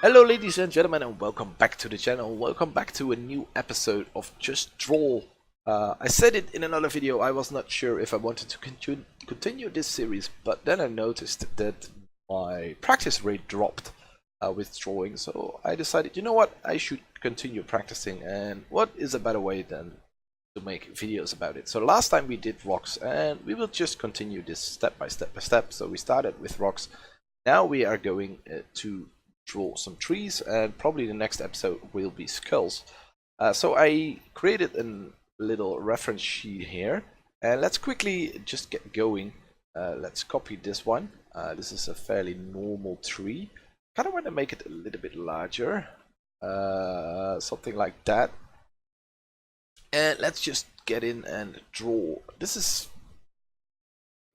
Hello ladies and gentlemen, and welcome back to the channel. Welcome back to a new episode of Just Draw. I said it in another video, I was not sure if I wanted to continue this series, but then I noticed that my practice rate dropped with drawing, so I decided, you know what, I should continue practicing, and what is a better way than to make videos about it. So last time we did rocks, and we will just continue this step by step. So we started with rocks. Now we are going to draw some trees, and probably the next episode will be skulls. So I created a little reference sheet here, and let's quickly just get going. Let's copy this one. This is a fairly normal tree. Kind of want to make it a little bit larger, something like that. And let's just get in and draw. This is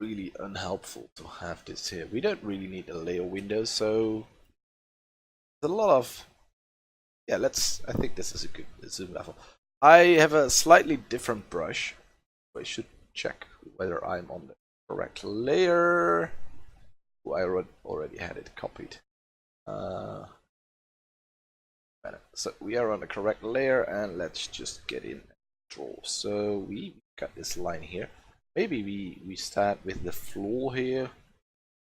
really unhelpful to have this here. We don't really need a layer window, so there's a lot of I think this is a good zoom level. I have a slightly different brush. I should check whether I'm on the correct layer. Oh, I already had it copied. So we are on the correct layer, and let's just get in and draw. So we got this line here. Maybe we start with the floor here,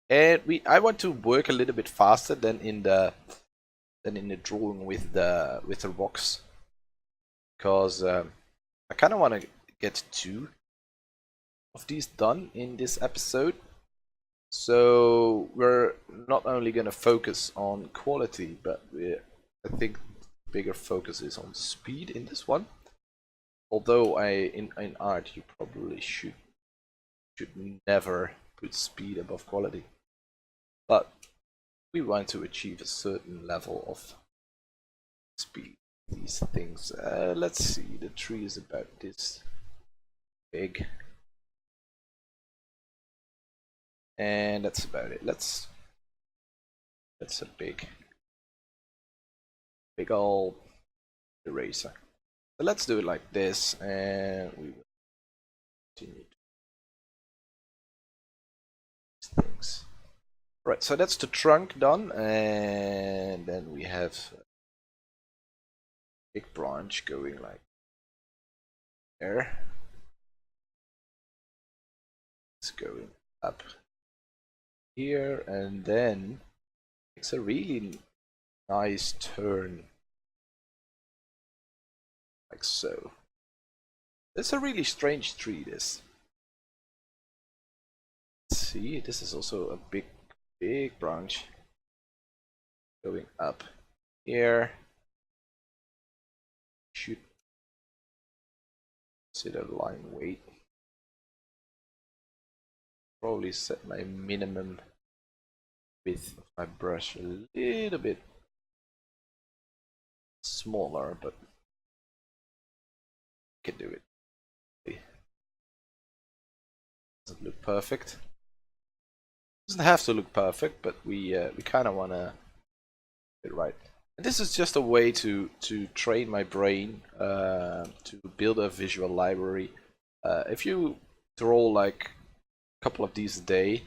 and I want to work a little bit faster than in the drawing with the rocks, because I kind of want to get 2 of these done in this episode. So we're not only going to focus on quality, but I think bigger focus is on speed in this one. Although in art you probably should never put speed above quality, but we want to achieve a certain level of speed. These things. Let's see. The tree is about this big, and that's about it. That's a big old eraser. So let's do it like this, and we will continue these things. Right. So that's the trunk done, and then we have a big branch going like there. It's going up here, and then it's a really nice turn, like so. It's a really strange tree, this. Let's see, this is also a big branch going up here. Should consider line weight. Probably set my minimum width of my brush a little bit smaller, but I can do it. Doesn't look perfect. Doesn't have to look perfect, but we kind of want to get it right. And this is just a way to train my brain to build a visual library. If you draw like a couple of these a day,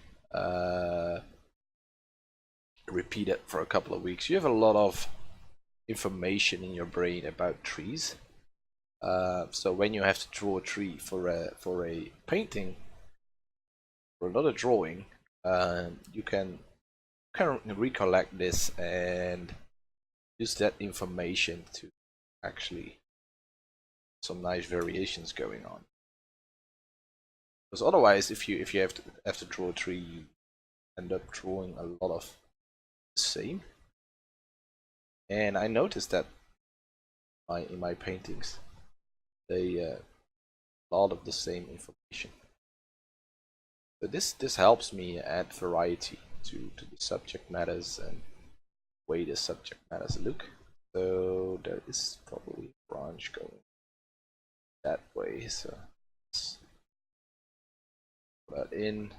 repeat it for a couple of weeks, you have a lot of information in your brain about trees. So when you have to draw a tree for a painting, for another drawing, you can recollect this and use that information to actually some nice variations going on. Because otherwise, if you have to draw a tree, you end up drawing a lot of the same. And I noticed that in my paintings, they a lot of the same information. So this helps me add variety to the subject matters and way the subject matters look. So there is probably a branch going that way. So let's put that in.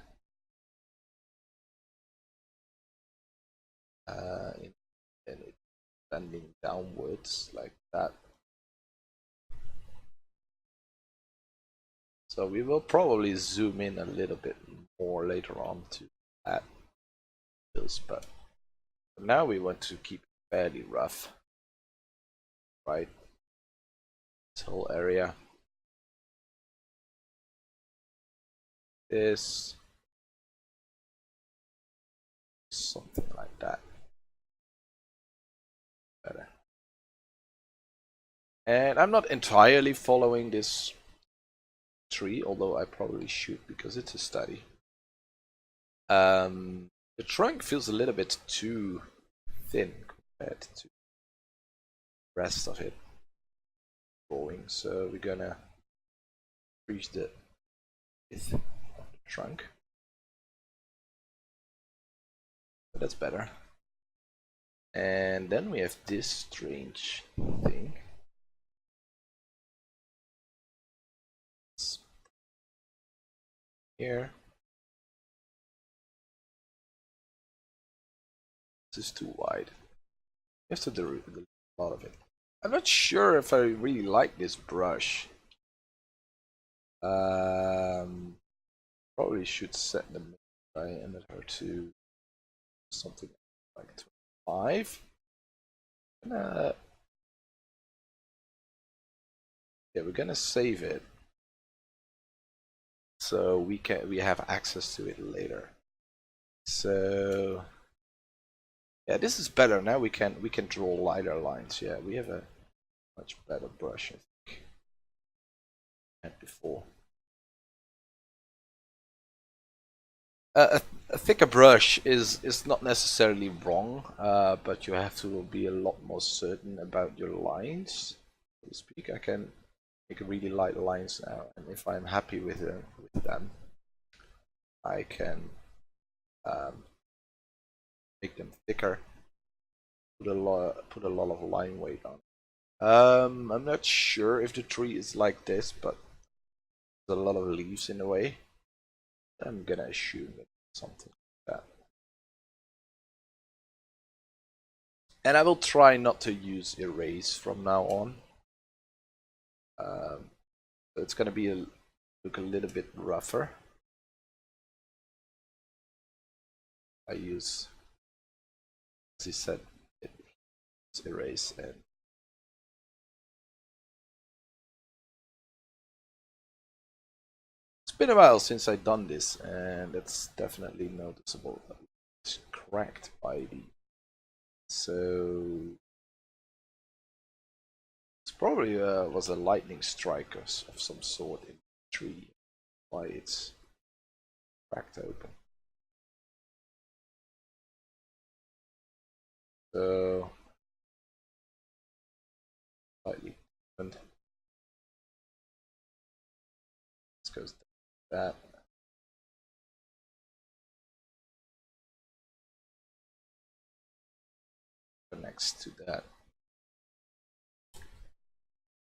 And it's bending downwards like that. So we will probably zoom in a little bit more later on to add this, but now we want to keep fairly rough, right? This whole area. Is something like that. Better. And I'm not entirely following this tree, although I probably should because it's a study. The trunk feels a little bit too thin compared to the rest of it drawing, so we're gonna increase the width of the trunk. So that's better. And then we have this strange thing. Here. This is too wide. You have to do a lot of it. I'm not sure if I really like this brush. Probably should set the diameter to something like 25. Yeah, we're gonna save it so we have access to it later. So yeah, this is better. Now we can draw lighter lines. Yeah, we have a much better brush, I think, than before. A thicker brush is not necessarily wrong, but you have to be a lot more certain about your lines, so to speak. I can make really light lines now, and if I'm happy with them, I can make them thicker. Put a lot of line weight on. I'm not sure if the tree is like this, but there's a lot of leaves in the way. I'm gonna assume it's something like that. And I will try not to use erase from now on. So it's gonna be look a little bit rougher. I use, as I said, it's erase, and it's been a while since I've done this, and it's definitely noticeable that it's cracked by the. So it's probably was a lightning strike of some sort in the tree, why it's cracked open. So slightly different. This goes that. Next to that.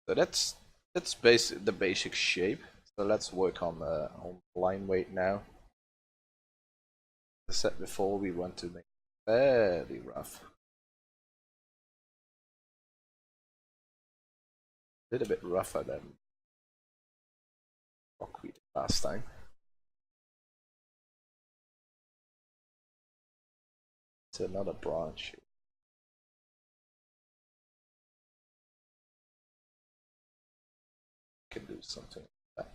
So that's the basic shape. So let's work on line weight now. As I said before, we want to make it fairly rough. A little bit rougher than what we did last time. It's another branch. Can do something like that.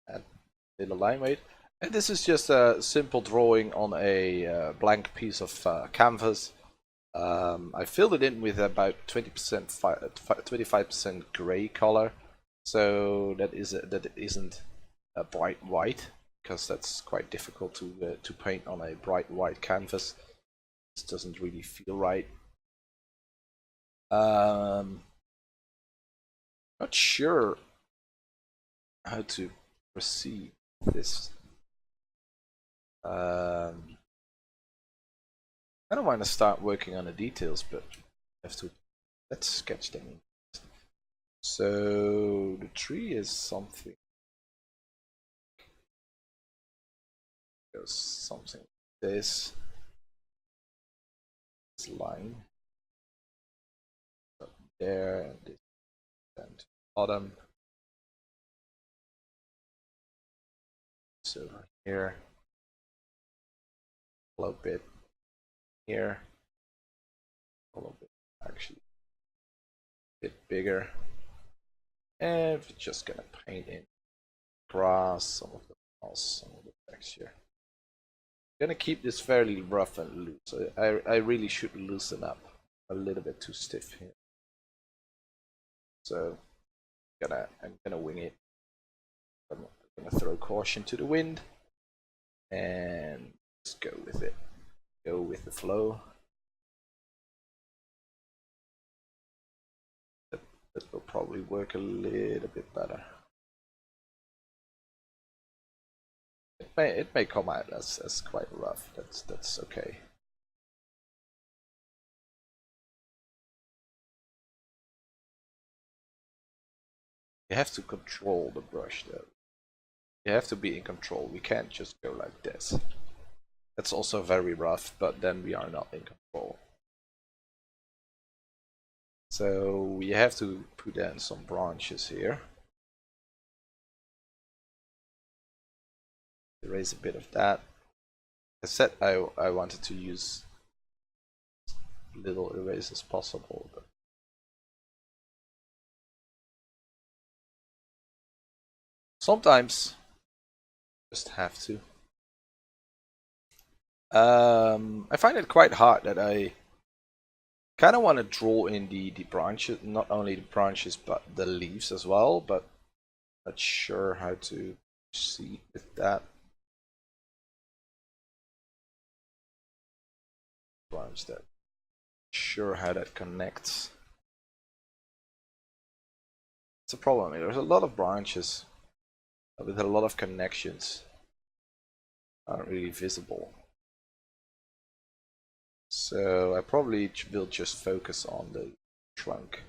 Add a little line weight. And this is just a simple drawing on a blank piece of canvas. I filled it in with about 20%, 25% gray color, so that isn't a bright white, because that's quite difficult to paint on a bright white canvas. This doesn't really feel right. Not sure how to proceed with this. I don't want to start working on the details, but let's sketch them in. So the tree is something. Goes something like this line up there, and this down to the bottom. So here. a little bit here, a little bit actually a bit bigger, and we're just gonna paint in grass, some of the moss, some of the texture. I'm gonna keep this fairly rough and loose. I really should loosen up a little bit too stiff here. So I'm gonna wing it. I'm gonna throw caution to the wind and just go with it. Go with the flow. That will probably work a little bit better. It may come out as quite rough. That's okay. You have to control the brush though. You have to be in control. We can't just go like this. That's also very rough, but then we are not in control. So we have to put in some branches here. Erase a bit of that. I said I wanted to use little erase as possible, but sometimes just have to. I find it quite hard that I kind of want to draw in the branches, not only the branches but the leaves as well, but not sure how to proceed with that. Branch that, sure how that connects. It's a problem. There's a lot of branches with a lot of connections aren't really visible. So I probably will just focus on the trunk.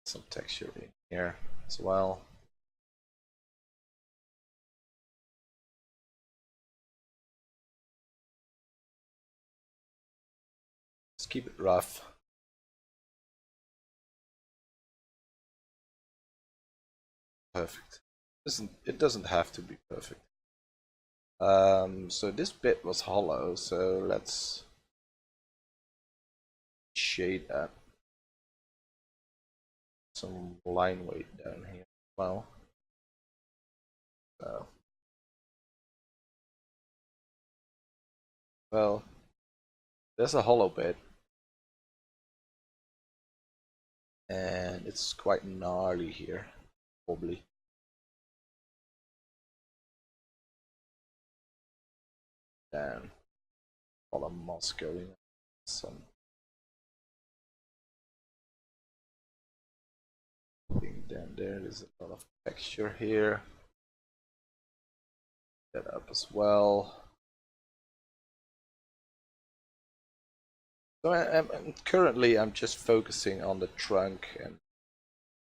Some texture in here as well. Just keep it rough. Perfect. It doesn't have to be perfect. So this bit was hollow, so let's shade that. Some line weight down here as well. So, well, there's a hollow bit, and it's quite gnarly here, probably. And a lot of moss going. Some thing down there. There's a lot of texture here. That up as well. So currently I'm just focusing on the trunk and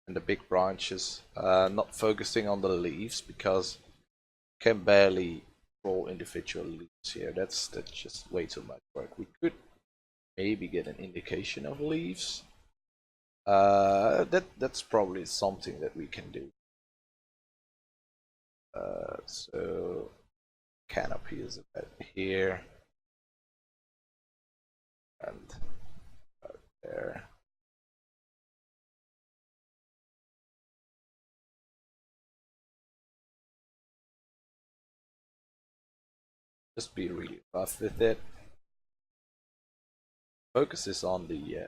the big branches, not focusing on the leaves because I can barely draw individual leaves here. That's just way too much work. We could maybe get an indication of leaves. That's probably something that we can do. So canopy is about here and about there. Just be really rough with it. Focus is on the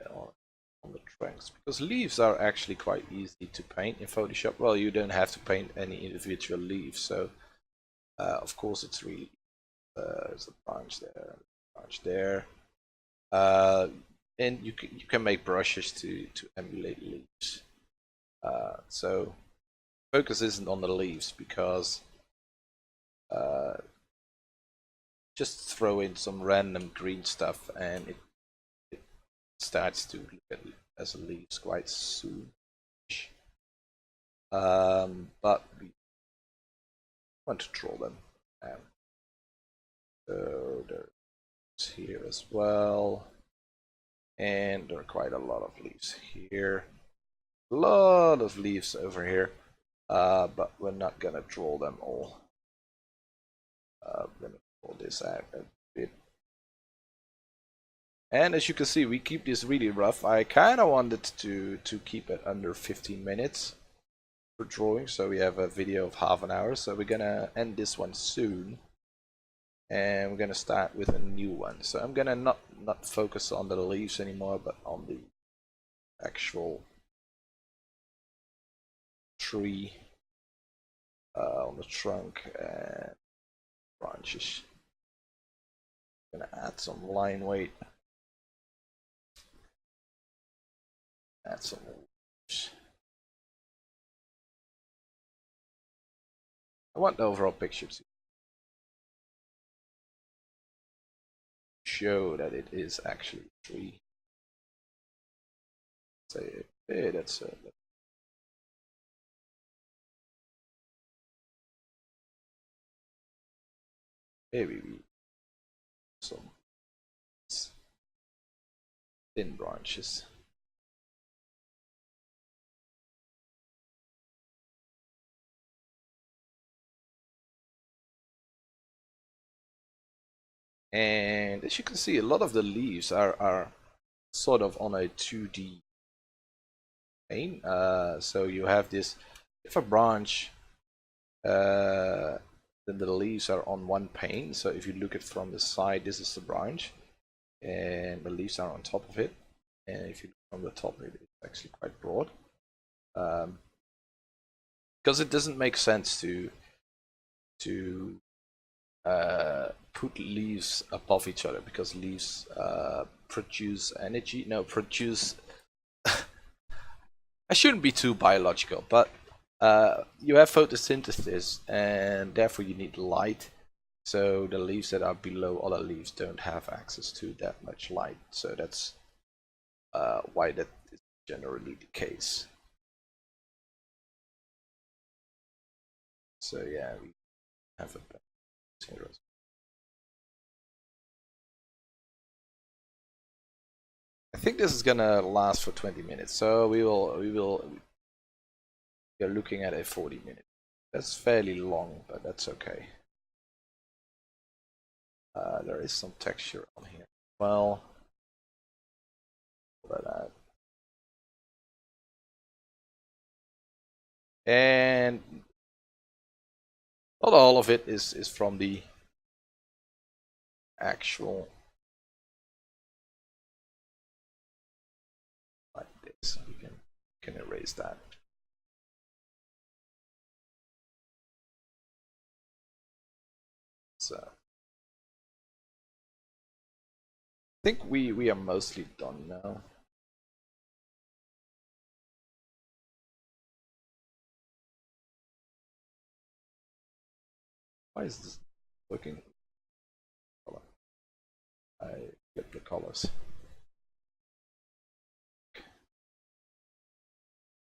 trunks, because leaves are actually quite easy to paint in Photoshop. Well, you don't have to paint any individual leaves, so of course it's really there's a branch there, and you can make brushes to emulate leaves. So focus isn't on the leaves because just throw in some random green stuff and it starts to look as leaves quite soon. But we want to draw them. So there's here as well, and there are quite a lot of leaves here. A lot of leaves over here. but we're not gonna draw them all. Let me pull this out a bit. And as you can see, we keep this really rough. I kind of wanted to keep it under 15 minutes for drawing, so we have a video of half an hour. So we're gonna end this one soon, and we're gonna start with a new one. So I'm gonna not focus on the leaves anymore, but on the actual tree, on the trunk and branches. I'm gonna add some line weight. Add some leaves. I want the overall picture to show that it is actually a tree. Say, hey, that's maybe some thin branches. And as you can see, a lot of the leaves are sort of on a 2D plane. So you have this, if a branch, then the leaves are on one pane. So if you look at from the side, this is the branch, and the leaves are on top of it. And if you look from the top, it's actually quite broad. Because it doesn't make sense to put leaves above each other, because leaves produce energy. No, produce. I shouldn't be too biological, but you have photosynthesis, and therefore you need light. So the leaves that are below other leaves don't have access to that much light. So that's why that is generally the case. So yeah, we have a potatoes. I think this is gonna last for 20 minutes, so we are looking at a 40-minute. That's fairly long, but that's okay. There is some texture on here. Well, that. And not all of it is from the actual, like this. We can erase that. So I think we are mostly done now. Why is this looking? I get the colors.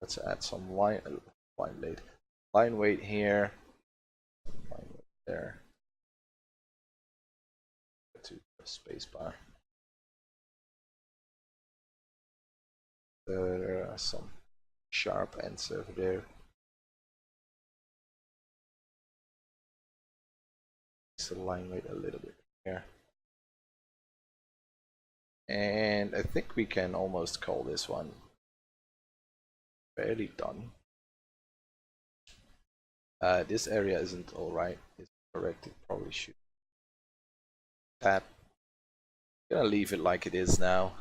Let's add some line weight here, line weight there. To the spacebar. There are some sharp ends over there. So line weight a little bit here. And I think we can almost call this one fairly done. This area isn't alright, it's correct, it probably should. That. I'm gonna leave it like it is now.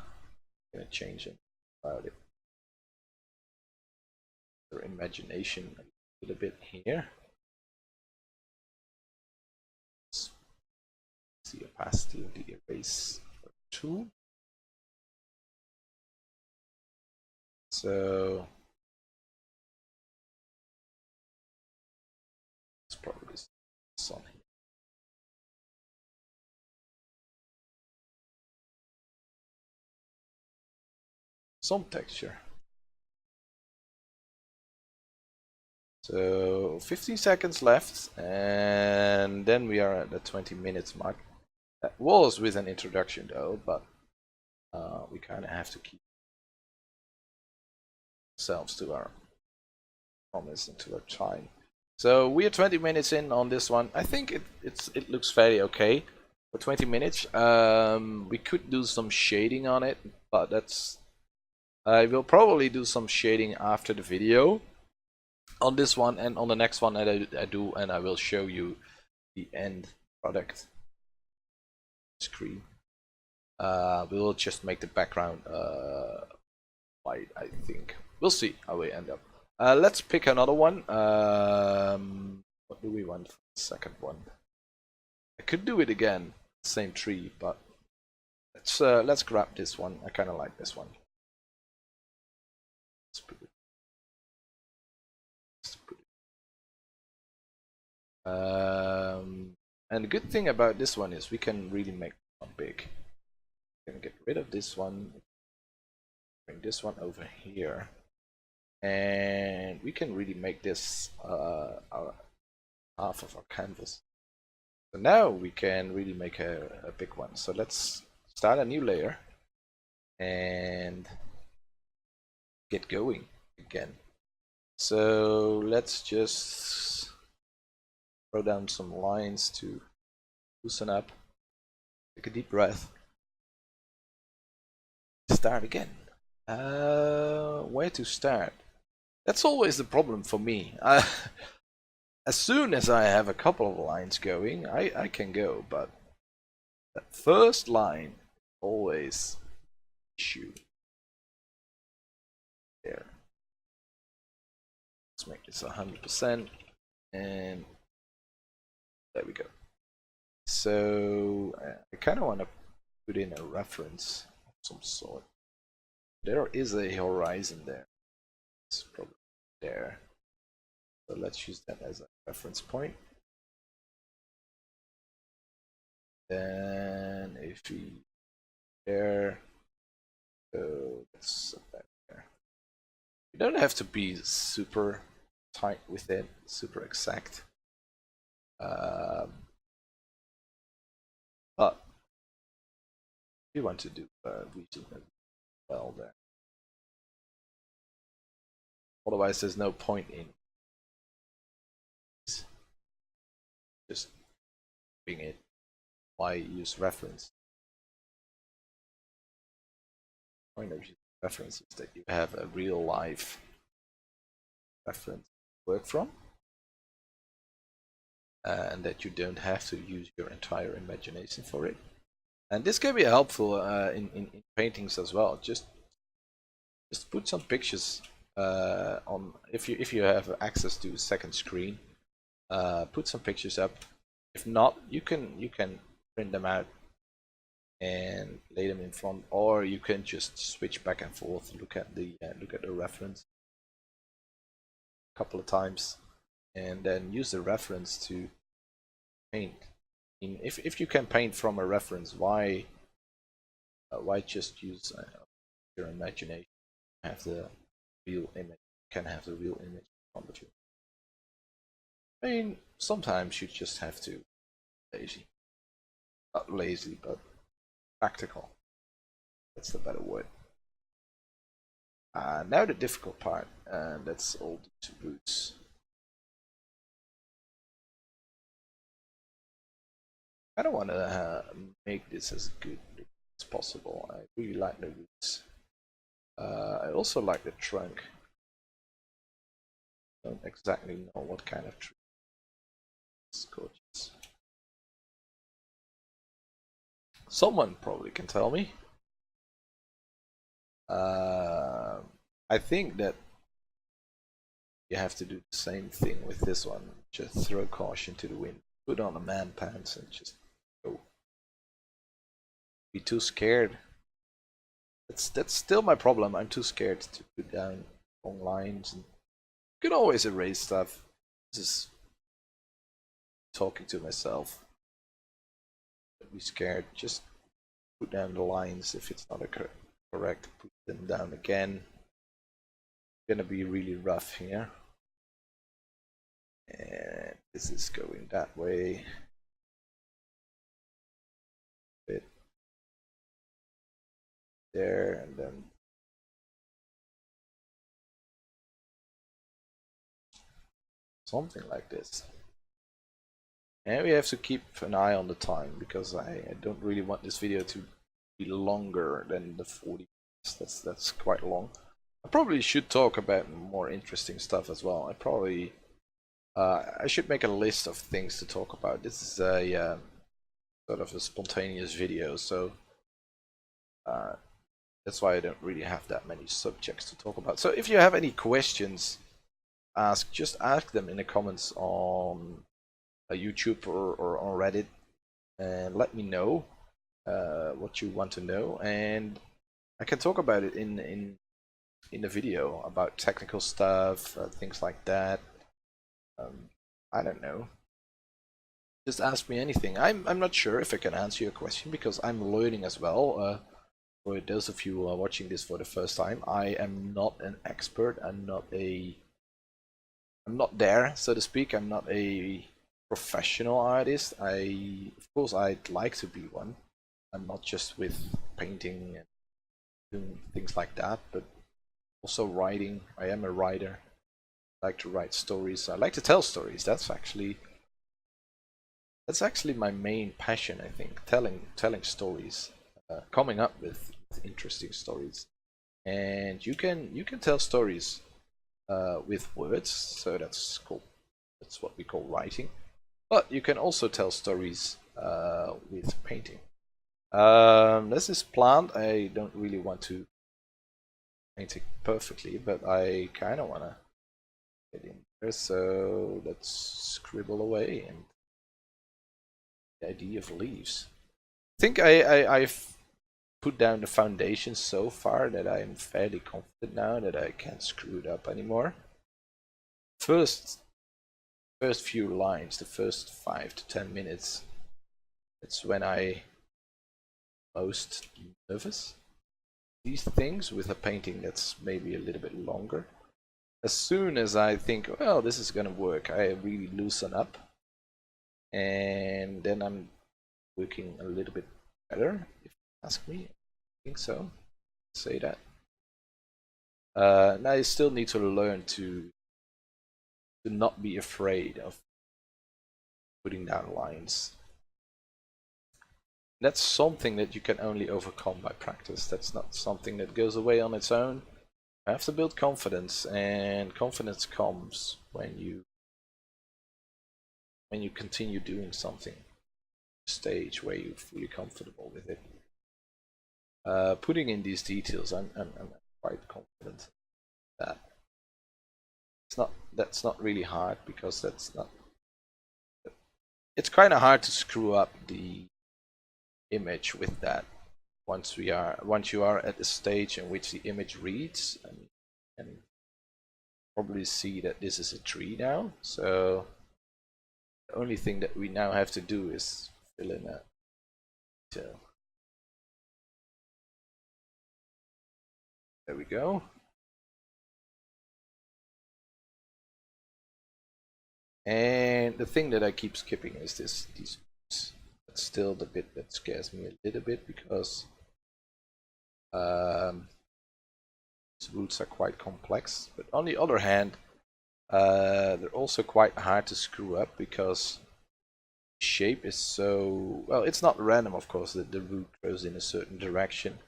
I'm gonna change it about it. Their imagination a little bit here. See the opacity of the erase tool. So it's probably this on here. Some texture. So 15 seconds left, and then we are at the 20 minutes mark. That was with an introduction though, but we kind of have to keep ourselves to our promise until our time. So we are 20 minutes in on this one. I think it looks very okay for 20 minutes. We could do some shading on it, but that's I will probably do some shading after the video on this one, and on the next one that I do, and I will show you the end product screen. We will just make the background white, I think. We'll see how we end up. Let's pick another one. What do we want for the second one? I could do it again, same tree, but let's grab this one. I kind of like this one. Let's put it. And the good thing about this one is we can really make one big. We're gonna get rid of this one, bring this one over here, and we can really make this our half of our canvas. So now we can really make a big one. So let's start a new layer and get going again. So let's just throw down some lines to loosen up. Take a deep breath. Start again. Where to start? That's always the problem for me. As soon as I have a couple of lines going, I can go, but that first line always issue. There. Let's make this 100%, and there we go. So I kind of want to put in a reference of some sort. There is a horizon there. It's probably there. So let's use that as a reference point. Then if we there, so let's set that there. You don't have to be super tight with it, super exact. But we want to do region as well there. Otherwise, there's no point in just doing it. Why use reference? The point of using reference is that you have a real life reference to work from, and that you don't have to use your entire imagination for it. And this can be helpful in paintings as well. Just put some pictures on, if you have access to a second screen. Put some pictures up. If not, you can print them out and lay them in front, or you can just switch back and forth. Look at the reference a couple of times, and then use the reference to paint. If you can paint from a reference, why just use your imagination? Have the real image. Can have the real image in front of you. I mean, sometimes you just have to be lazy. Not lazy, but practical. That's the better word. Now the difficult part, and that's all the roots. I don't want to make this as good as possible. I really like the roots. I also like the trunk. Don't exactly know what kind of tree. It's gorgeous. Someone probably can tell me. I think that you have to do the same thing with this one. Just throw caution to the wind. Put on a man pants and just go. Be too scared. That's still my problem. I'm too scared to put down long lines. And you can always erase stuff. This is talking to myself. Don't be scared. Just put down the lines if it's not correct. Put them down again. It's gonna be really rough here. And this is going that way. Bit there, and then something like this. And we have to keep an eye on the time, because I don't really want this video to be longer than the 40 minutes. That's quite long. I probably should talk about more interesting stuff as well. I should make a list of things to talk about. This is a sort of a spontaneous video, so that's why I don't really have that many subjects to talk about. So if you have any questions, just ask them in the comments on YouTube or on Reddit, and let me know what you want to know, and I can talk about it in the video about technical stuff, things like that. I don't know. Just ask me anything. I'm not sure if I can answer your question, because I'm learning as well. For those of you who are watching this for the first time, I am not an expert. I'm not there, so to speak. I'm not a professional artist. Of course, I'd like to be one. I'm not just with painting and doing things like that, but also writing. I am a writer. I like to write stories. I like to tell stories. That's actually my main passion, I think. Telling stories, coming up with interesting stories, and you can tell stories with words. So that's cool. That's what we call writing. But you can also tell stories with painting. This is plant. I don't really want to paint it perfectly, but I kind of want to get in there. So let's scribble away. And the idea of leaves. I think I've put down the foundation so far that I'm fairly confident now that I can't screw it up anymore. First few lines, the first 5 to 10 minutes, it's when I most nervous. These things with a painting that's maybe a little bit longer. As soon as I think, well, this is gonna work, I really loosen up, and then I'm working a little bit better. If you ask me, I think so. Say that. Now you still need to learn to not be afraid of putting down lines. That's something that you can only overcome by practice. That's not something that goes away on its own. You have to build confidence, and confidence comes when you continue doing something, stage where you're fully comfortable with it. Putting in these details, I'm quite confident that that's not really hard, because it's kind of hard to screw up the image with that. Once you are at the stage in which the image reads, and probably see that this is a tree now. So the only thing that we now have to do is fill in a detail. There we go. And the thing that I keep skipping is these roots. That's still the bit that scares me a little bit, because these roots are quite complex. But on the other hand, they're also quite hard to screw up, because the shape is so, well, it's not random, of course, that the root grows in a certain direction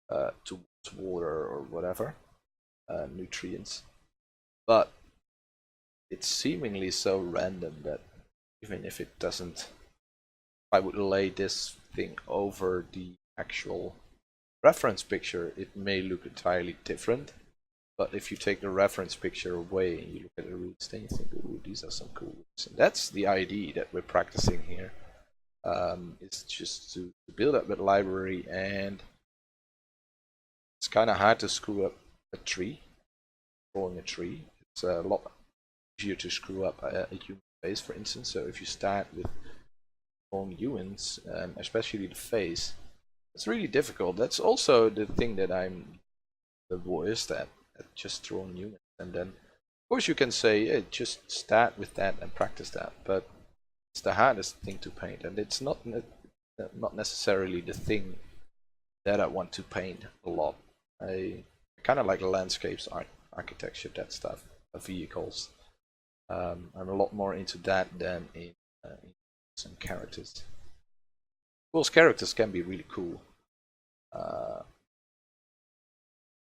towards water or whatever, nutrients. But it's seemingly so random that even if it doesn't, if I would lay this thing over the actual reference picture, it may look entirely different. But if you take the reference picture away and you look at the roots, then you think, ooh, these are some cool roots. And that's the idea that we're practicing here. It's just to build up that library, and it's kind of hard to screw up a tree, drawing a tree. It's a lot easier to screw up a human face, for instance. So if you start with drawing humans, especially the face, it's really difficult. That's also the thing that I'm the worst at just drawing humans. And then, of course, you can say, hey, just start with that and practice that, but it's the hardest thing to paint, and it's not necessarily the thing that I want to paint a lot. I kind of like landscapes, architecture, that stuff, vehicles. I'm a lot more into that than in some characters. Of course, characters can be really cool,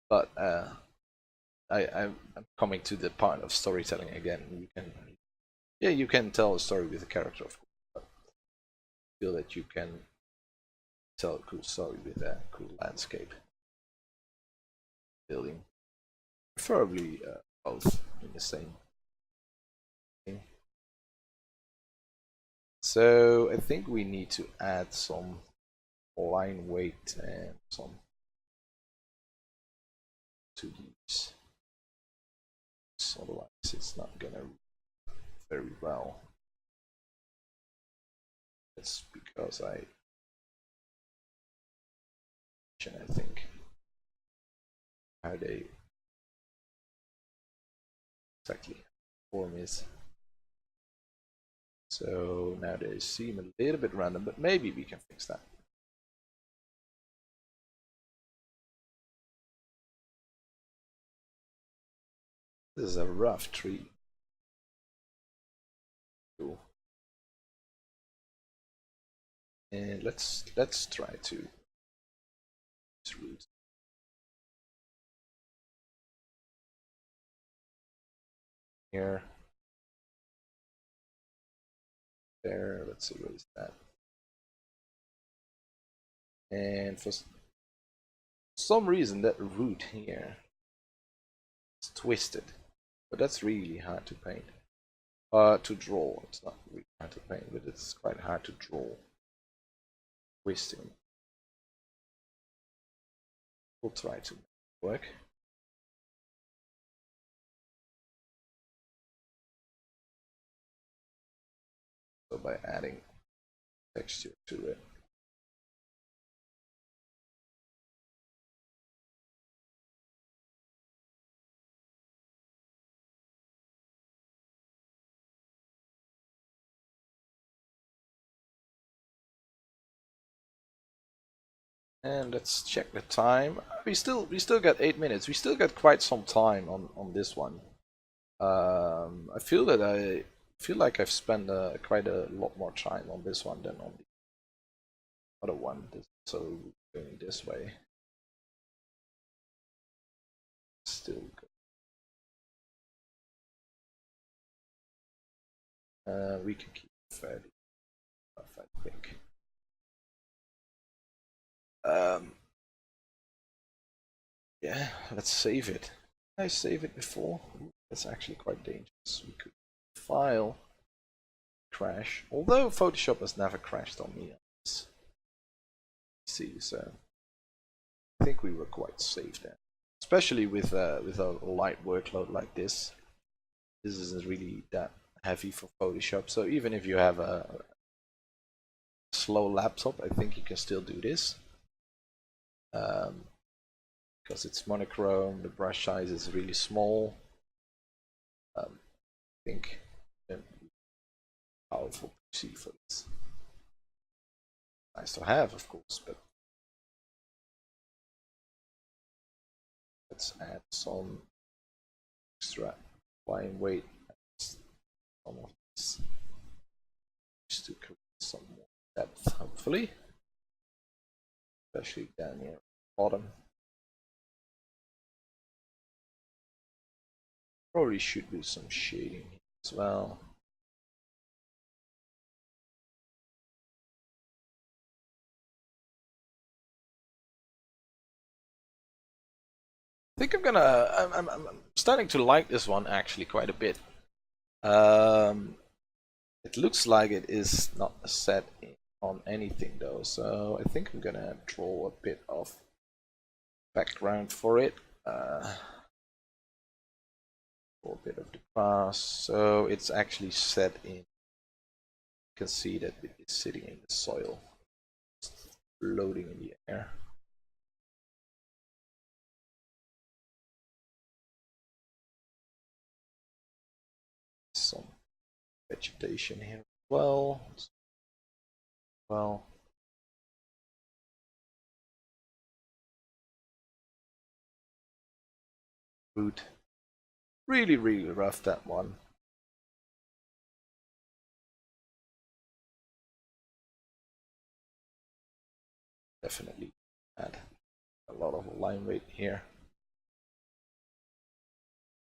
but I'm coming to the part of storytelling again. You can tell a story with a character, of course, but I feel that you can tell a cool story with a cool landscape building, preferably both in the same thing. So I think we need to add some line weight and some to these. Otherwise, it's not gonna very well. It's because I think how they exactly form is. So now they seem a little bit random, but maybe we can fix that. This is a rough tree. Cool. And let's try to root here. There, let's erase that. And for some reason that root here is twisted, but that's really hard to paint. To draw. It's not really hard to paint, but it's quite hard to draw. Twisting. We'll try to work. So by adding texture to it. And let's check the time. We still got 8 minutes. We still got quite some time on this one. I feel like I've spent quite a lot more time on this one than on the other one. So going this way, still good. We can keep it fairly rough, I think. Yeah, let's save it. Did I save it before? That's actually quite dangerous. We could file crash, although Photoshop has never crashed on me. See, so I think we were quite safe there, especially with a light workload like this. This isn't really that heavy for Photoshop, so even if you have a slow laptop, I think you can still do this. Because it's monochrome, the brush size is really small. I think powerful PC for this. Nice to have, of course, but let's add some extra line weight. Some of this just to create some more depth, hopefully, especially down here at the bottom. Probably should do some shading as well. I think I'm starting to like this one actually quite a bit. It looks like it is not set on anything though, so I think I'm gonna draw a bit of background for it. For a bit of the past, so it's actually set in. You can see that it is sitting in the soil, floating in the air. Some vegetation here as well. Root. Really rough, that one. definitely add a lot of line weight here.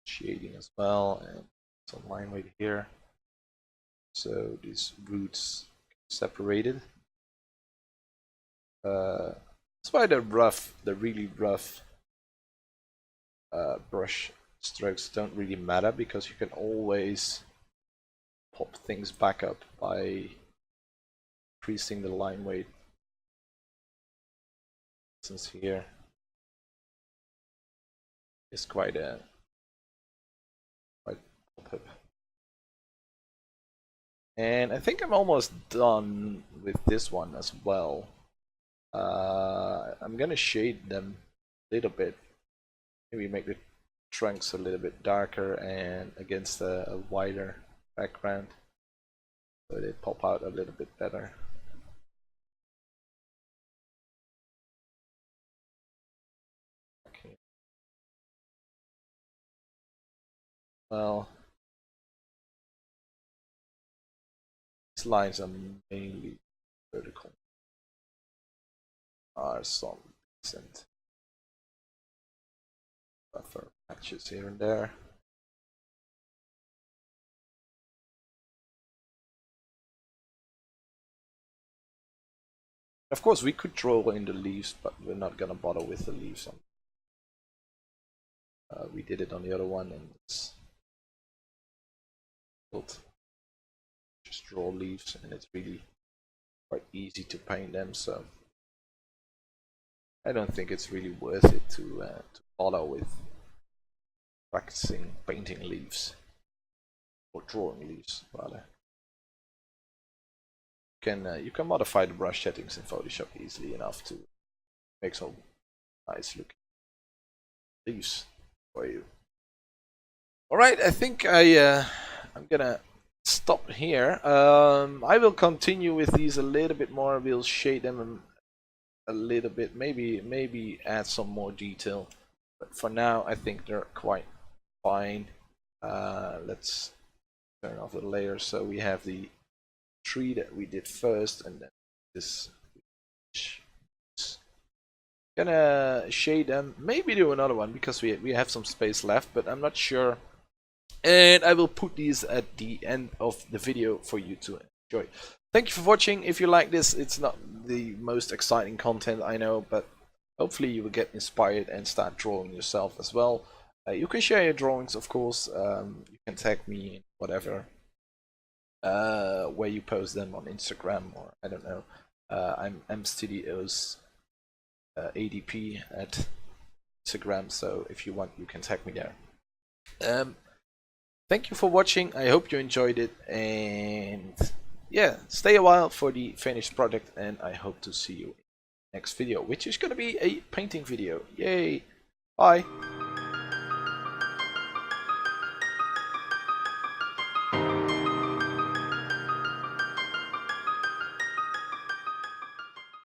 Shading as well, and some line weight here. So these roots separated. That's why the really rough brush strokes don't really matter, because you can always pop things back up by increasing the line weight. Since here is quite pop-up. And I think I'm almost done with this one as well. I'm gonna shade them a little bit. Maybe make the trunks a little bit darker and against a wider background, so they pop out a little bit better. Okay. Well, these lines are mainly vertical. Are some decent buffer patches here and there. Of course, we could draw in the leaves, but we're not gonna bother with the leaves. We did it on the other one, and it's just draw leaves, and it's really quite easy to paint them. So I don't think it's really worth it to bother with practicing painting leaves, or drawing leaves rather. You can modify the brush settings in Photoshop easily enough to make some nice looking leaves for you. Alright, I think I'm gonna stop here. I will continue with these a little bit more. We'll shade them a little bit, maybe add some more detail, but for now I think they're quite fine. Let's turn off the layers. So we have the tree that we did first, and then this. Gonna shade them, maybe do another one because we have some space left, but I'm not sure. And I will put these at the end of the video for you to enjoy. Thank you for watching. If you like this, it's not the most exciting content, I know, but hopefully you will get inspired and start drawing yourself as well. You can share your drawings, of course. You can tag me in whatever where you post them on Instagram, or I don't know. I'm mstudios ADP at Instagram, so if you want, you can tag me there. Thank you for watching. I hope you enjoyed it, and yeah, stay a while for the finished product, and I hope to see you in the next video, which is going to be a painting video. Yay! Bye!